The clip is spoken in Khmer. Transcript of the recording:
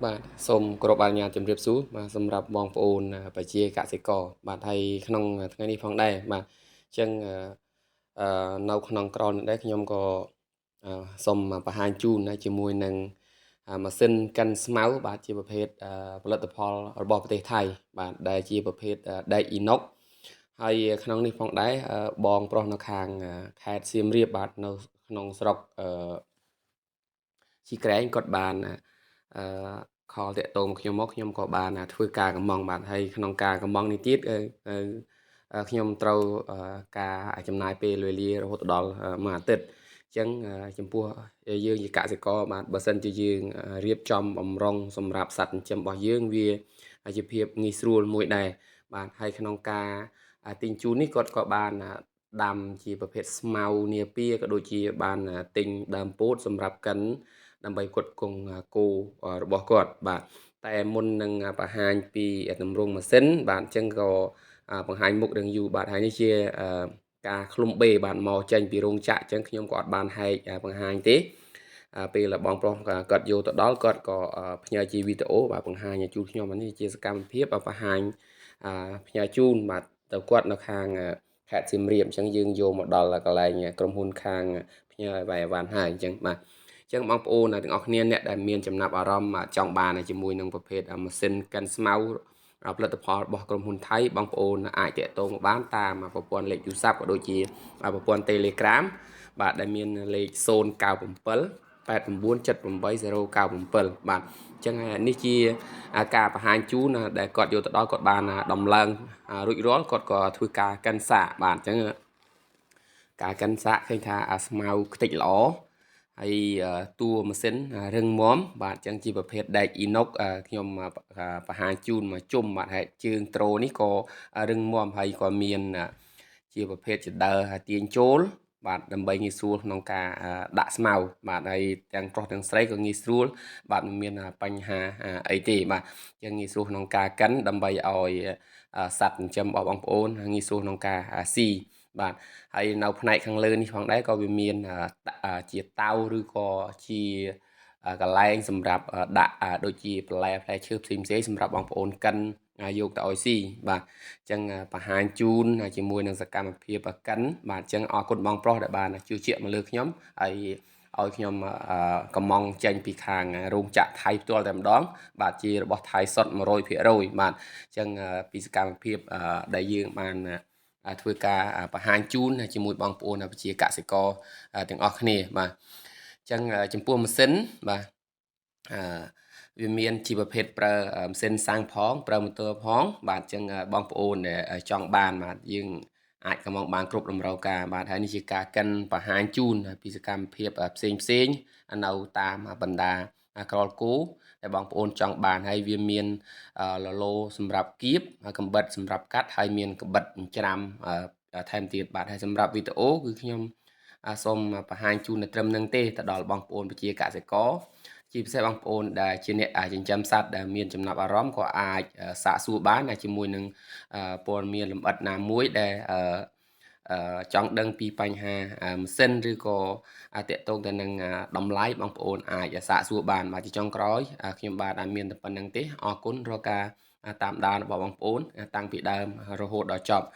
បាទសូមគោរពអនុញ្ញាតជម្រាបសួរបាទសម្រាប់បងប្អូនប្រជាកសិករបាទហើយក្នុងថ្ងៃនេះផងដែរបាទអញ្ចឹងនៅក្នុងក្រលនេះដែរខ្ញុំក៏សូមបង្ហាញជូនណាជាមួយនឹងម៉ាស៊ីនកិនស្មៅបាទជាប្រភេទផលិតផលរបស់ប្រទេសថៃបាទដែលជាប្រភេទដែកអ៊ីណុកហើយក្នុងនេះផងដែរបងប្រុសនៅខាងខេត្តសៀមរាបបាទនៅក្នុងស្រុកជីក្រែងគាត់បានអឺខលតាក់ទងខ្ញុំមកខ្ញុំក៏បានធ្វើការកម្មង់បាទហើយក្នុងការកម្មង់នេះទៀតខ្ញុំត្រូវការចំណាយពេលវេលារហូតដល់មួយអាទិត្យអញ្ចឹងចំពោះយើងជាកសិករបាទបើសិនជាយើងរៀបចំបំរុងសម្រាប់សត្វចិញ្ចឹមរបស់យើងវាជាភាពងាយស្រួលមួយដែរបាទហើយក្នុងការទិញជូននេះគាត់ក៏បានដាំជាប្រភេទស្មៅនាពាក៏ដូចជាបានទិញដើមពោតសម្រាប់កិនដើម្បីផ្គត់ផ្គង់គោរបស់គាត់បាទតែមុននឹងបង្ហាញពីទម្រង់ម៉ាស៊ីនបាទអញ្ចឹងក៏បង្ហាញមុខរឿងយូរបាទហើយនេះជាការឃ្លុំបេបាទមកចេញពីរោងចក្រអញ្ចឹងខ្ញុំក៏អត់បានហែកបង្ហាញទេពេលបងប្រុសគាត់យកទៅដល់គាត់ក៏ផ្ញើជាវីដេអូបាទបង្ហាញជូនខ្ញុំនេះជាសកម្មភាពបង្ហាញផ្ញើជូនបាទទៅគាត់នៅខាងខេត្តសៀមរាបអញ្ចឹងយើងយកមកដល់កន្លែងក្រុមហ៊ុនខាងផ្ញើឲ្យអីវ៉ាន់ហើយអញ្ចឹងបាទអញ្ចឹងបងប្អូនទាំងអស់គ្នាអ្នកដែលមានចំណាប់អារម្មណ៍ចង់បានជាមួយនឹងប្រភេទម៉ាស៊ីនកិនស្មៅផលិតផលរបស់ក្រុមហ៊ុនថៃបងប្អូនអាចតាក់ទងមកបានតាមប្រព័ន្ធលេខទូរស័ព្ទក៏ដូចជាប្រព័ន្ធ Telegram បាទដែលមានលេខ097 8978097បាទអញ្ចឹងនេះជាការបង្ហាញជូនដែលគាត់យកទៅដល់គាត់បានដំឡើងរួចរាល់គាត់ក៏ធ្វើការកិនសាកបាទអញ្ចឹងការកិនសាកឃើញថាស្មៅខ្ទេចល្អហើយតួម៉ាស៊ីនរឹងមាំបាទអញ្ចឹងជាប្រភេទដែកអ៊ីណុកខ្ញុំបង្ហាញជូនមកជុំបាទហើយជើងត្រូនេះក៏រឹងមាំហើយក៏មានជាប្រភេទចដើទាញចូលបាទដើម្បីងាយស្រួលក្នុងការដាក់ស្មៅបាទហើយទាំងប្រុសទាំងស្រីក៏ងាយស្រួលបាទមិនមានបញ្ហាអីទេបាទអញ្ចឹងងាយស្រួលក្នុងការកិនដើម្បីឲ្យសត្វចិញ្ចឹមរបស់បងប្អូនងាយស្រួលក្នុងការស៊ីបាទហើយនៅផ្នែកខាងលើនេះផងដែរក៏វាមានជាតៅឬក៏ជាកន្លែងសម្រាប់ដាក់ដូចជាបន្លែផ្លែឈើផ្សេងៗសម្រាប់បងប្អូនកិនយកទៅឲ្យស៊ីបាទអញ្ចឹងបង្ហាញជូនជាមួយនឹងសកម្មភាពកិនបាទអញ្ចឹងអរគុណបងប្រុសដែលបានជឿជាក់មកលើខ្ញុំហើយឲ្យខ្ញុំកម្មង់ចេញពីខាងរោងចក្រថៃផ្ទាល់តែម្ដងបាទជារបស់ថៃសុទ្ធ 100% បាទអញ្ចឹងពីសកម្មភាពដែលយើងបានធ្វើការបង្ហាញជូនជាមួយបងប្អូនប្រជាកសិករទាំងអស់គ្នាបាទអញ្ចឹងចំពោះម៉ាស៊ីនបាទវាមានជាប្រភេទប្រើម៉ាស៊ីនសាំងផងប្រើម៉ូទ័រផងបាទអញ្ចឹងបងប្អូនដែលចង់បានបាទយើងអាចកម្មង់បានគ្រប់តម្រូវការបាទហើយនេះជាការកិនបង្ហាញជូនពីសកម្មភាពផ្សេងនៅតាមបណ្ដាក្រលគោដែលបងប្អូនចង់បានហើយវាមានលឡូសម្រាប់គៀបកំបិតសម្រាប់កាត់ហើយមានកំបិតច្រាំថែមទៀតបាទហើយសម្រាប់វីដេអូគឺខ្ញុំសូមបង្ហាញជូននៅត្រឹមនឹងទេទៅដល់បងប្អូនប្រជាកសិករជាពិសេសបងប្អូនដែលជាអ្នកចិញ្ចឹមសត្វដែលមានចំណាប់អារម្មណ៍ក៏អាចសាកសួរបានជាមួយនឹងព័ត៌មានលម្អិតណាមួយដែលចង់ដឹងពីបញ្ហាម៉ាស៊ីនឬក៏តាក់ទងទៅនឹងតម្លៃបងប្អូនអាចសាកសួរបានបាទជាចុងក្រោយខ្ញុំបាទមានតែប៉ុណ្្នឹងទេអរគុណរាល់ការតាមដានរបស់បងប្អូនតាំងពីដើមរហូតដល់ចប់